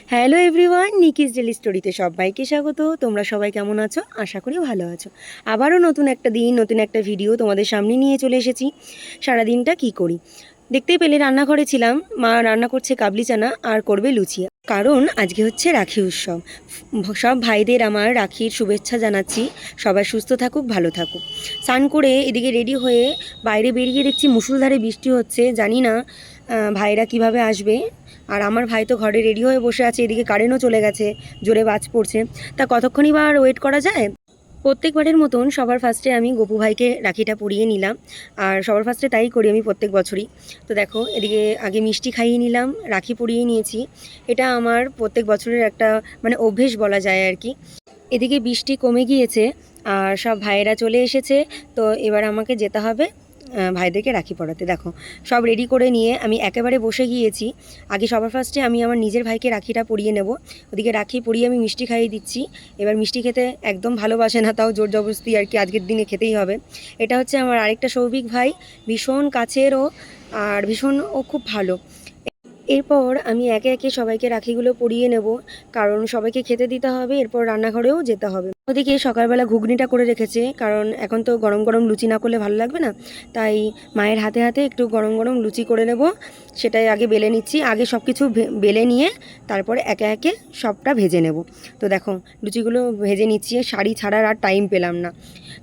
Hello everyone, নিকিস daily স্টোরিতে সবাইকে স্বাগত। তোমরা সবাই কেমন আছো? আশা করি ভালো আছো। আবারও নতুন একটা দিন, নতুন একটা ভিডিও তোমাদের সামনে নিয়ে চলে এসেছি। সারাদিনটা কি করি দেখতেই পেলে, রান্নাঘরে ছিলাম। মা রান্না করছে কাবলি চানা আর করবে লুচি, কারণ আজকে হচ্ছে রাখি উৎসব। সব ভাইদের আমার রাখির শুভেচ্ছা জানাচ্ছি। সবাই সুস্থ থাকুক, ভালো থাকুক। স্নান করে এদিকে রেডি হয়ে বাইরে বেরিয়ে দেখছি মুষলধারে বৃষ্টি হচ্ছে। জানি না ভাইরা কিভাবে আসবে। আর আমার ভাই তো ঘরে রেডি হয়ে বসে আছে, এদিকে কারেন্টও চলে গেছে, জোরে বাজ পড়ছে। তা কতক্ষণই বা আর ওয়েট করা যায়। প্রত্যেকবারের মতন সবার ফার্স্টে আমি গপু ভাইকে রাখিটা পরিয়ে নিলাম। আর সবার ফার্স্টে তাই করি আমি প্রত্যেক বছরই। তো দেখো, এদিকে আগে মিষ্টি খাইয়ে নিলাম, রাখি পরিয়ে নিয়েছি। এটা আমার প্রত্যেক বছরের একটা মানে অভ্যেস বলা যায় আর কি। এদিকে বৃষ্টি কমে গিয়েছে আর সব ভাইয়েরা চলে এসেছে। তো এবার আমাকে যেতে হবে ভাইদেরকে রাখি পরাতে। দেখো, সব রেডি করে নিয়ে আমি একেবারে বসে গিয়েছি। আগে সবার ফার্স্টে আমি আমার নিজের ভাইকে রাখিটা পরিয়ে নেব। ওদিকে রাখি পরিয়ে আমি মিষ্টি খাইয়ে দিচ্ছি। এবার মিষ্টি খেতে একদম ভালোবাসে না, তাও জোর জবরদস্তি আর কি, আজকের দিনে খেতেই হবে। এটা হচ্ছে আমার আরেকটা সৌভিক ভাই, ভীষণ কাছেরও আর ভীষণ ও খুব ভালো। এরপর আমি একে একে সবাইকে রাখিগুলো পরিয়ে নেব, কারণ সবাইকে খেতে দিতে হবে, এরপর রান্নাঘরেও যেতে হবে। ওদিকে সকালবেলা ঘুগনিটা করে রেখেছে, কারণ এখন তো গরম গরম লুচি না করলে ভালো লাগবে না। তাই মায়ের হাতে হাতে একটু গরম গরম লুচি করে নেব। সেটাই আগে বেলে নিচ্ছি। আগে সব কিছু বেলে নিয়ে তারপরে একে একে সবটা ভেজে নেব। তো দেখো, লুচিগুলো ভেজে নিচ্ছি, শাড়ি ছাড়ার আর টাইম পেলাম না।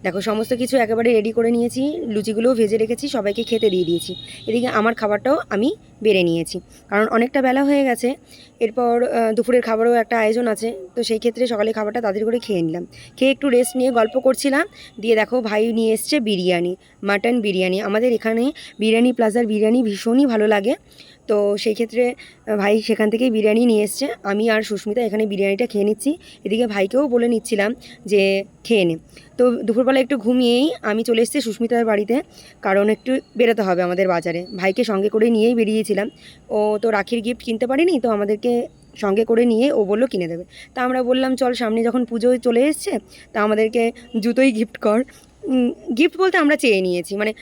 দেখো, সমস্ত কিছু একেবারে রেডি করে নিয়েছি, লুচিগুলোও ভেজে রেখেছি, সবাইকে খেতে দিয়ে দিয়েছি। এদিকে আমার খাবারটাও আমি বেড়ে নিয়েছি, কারণ অনেকটা বেলা হয়ে গেছে। এরপর দুপুরের খাবারও একটা আয়োজন আছে। তো সেই ক্ষেত্রে সকালে খাবারটা তাড়াতাড়ি করে খেয়ে নিলাম। খেয়ে একটু রেস্ট নিয়ে গল্প করছিলাম। দিয়ে দেখো, ভাই নিয়ে এসছে বিরিয়ানি, মাটন বিরিয়ানি। আমাদের এখানে বিরিয়ানি প্লাজার বিরিয়ানি ভীষণই ভালো লাগে। তো সেই ক্ষেত্রে ভাই সেখান থেকেই বিরিয়ানি নিয়ে এসছে। আমি আর সুস্মিতা এখানে বিরিয়ানিটা খেয়ে নিচ্ছি। এদিকে ভাইকেও বলে নিচ্ছিলাম যে খেয়ে নে। তো দুপুরবেলা একটু ঘুমিয়েই আমি চলে এসেছি সুস্মিতার বাড়িতে, কারণ একটু বেরোতে হবে আমাদের বাজারে। ভাইকে সঙ্গে করে নিয়েই বেরিয়েছিলাম। ও তো রাখির গিফট কিনতে পারিনি, তো আমাদেরকে সঙ্গে করে নিয়ে ও বললো কিনে দেবে। তা আমরা বললাম চল, সামনে যখন পুজো চলে এসছে, তা আমাদেরকে জুতোই গিফট কর। গিফট বলতে আমরা চেয়ে নিয়েছি, মানে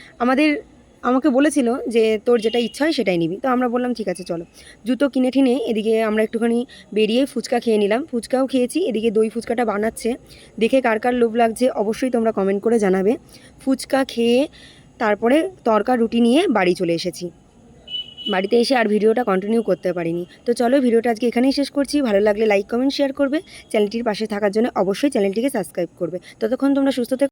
আমাকে বলেছিল যে তোর যেটা ইচ্ছা হয় সেটাই নিবি। তো আমরা বললাম ঠিক আছে চলো, জুতো কিনে ঠিনে এদিকে আমরা একটুখানি বেরিয়ে ফুচকা খেয়ে নিলাম। ফুচকাও খেয়েছি। এদিকে দই ফুচকাটা বানাচ্ছে, দেখে কার কার লোভ লাগছে অবশ্যই তোমরা কমেন্ট করে জানাবে। ফুচকা খেয়ে তারপরে তরকা রুটি নিয়ে বাড়ি চলে এসেছি। বাড়িতে এসে আর ভিডিওটা কন্টিনিউ করতে পারিনি। তো চলো, ভিডিওটা আজকে এখানেই শেষ করছি। ভালো লাগলে লাইক কমেন্ট শেয়ার করবে। চ্যানেলটির পাশে থাকার জন্য অবশ্যই চ্যানেলটিকে সাবস্ক্রাইব করবে। ততক্ষণ তোমরা সুস্থ থেকো।